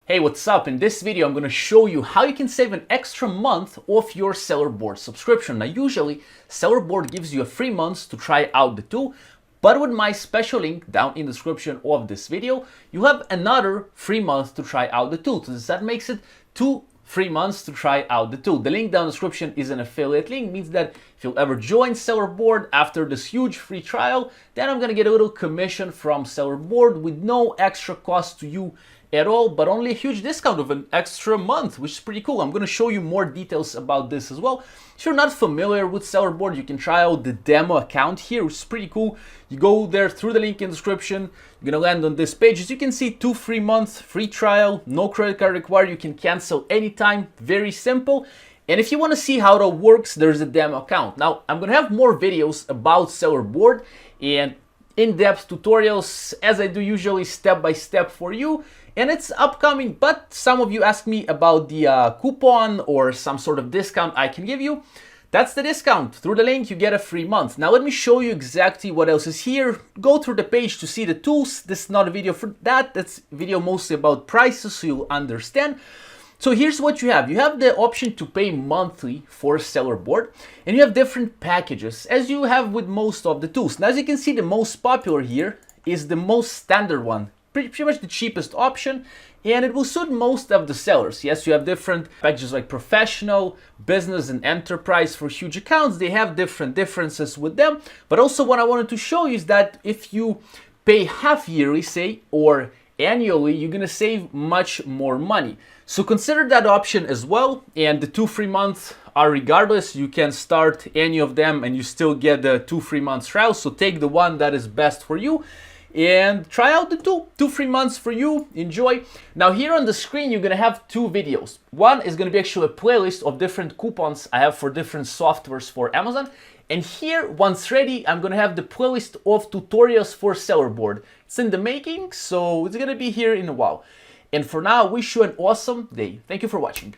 Hey, what's up? In this video, I'm going to show you how you can save an extra month off your Sellerboard subscription. Now, usually, Sellerboard gives you a free month to try out the tool, but with my special link down in the description of this video, you have another free month to try out the tool. So that makes it 2 free months to try out the tool. The link down in the description is an affiliate link, means that if you'll ever join Sellerboard after this huge free trial, then I'm going to get a little commission from Sellerboard with no extra cost to you at all, but only a huge discount of an extra month, which is pretty cool. I'm going to show you more details about this as well. If you're not familiar with Sellerboard, you can try out the demo account here, which is pretty cool. You go there through the link in the description. You're going to land on this page. As you can see, 2 free months, free trial, no credit card required. You can cancel anytime. Very simple. And if you want to see how it works, there's a demo account. Now, I'm going to have more videos about Sellerboard and in-depth tutorials, as I do usually step by step for you. And it's upcoming, but some of you ask me about the coupon or some sort of discount I can give you. That's the discount. Through the link, you get a free month. Now, let me show you exactly what else is here. Go through the page to see the tools. This is not a video for that. That's a video mostly about prices, so you'll understand. So here's what you have. You have the option to pay monthly for Sellerboard, and you have different packages, as you have with most of the tools. Now, as you can see, the most popular here is the most standard one. Pretty much the cheapest option, and it will suit most of the sellers. Yes, you have different packages like professional, business, and enterprise for huge accounts. They have different differences with them, but also what I wanted to show you is that if you pay half yearly, say, or annually, you're gonna save much more money. So consider that option as well, and the 2 free months are regardless. You can start any of them and you still get the 2 free months trial, so take the one that is best for you and try out the tool. 2 free months for you. Enjoy. Now, here on the screen, you're going to have 2 videos. One is going to be actually a playlist of different coupons I have for different softwares for Amazon. And here, once ready, I'm going to have the playlist of tutorials for Sellerboard. It's in the making, so it's going to be here in a while. And for now, I wish you an awesome day. Thank you for watching.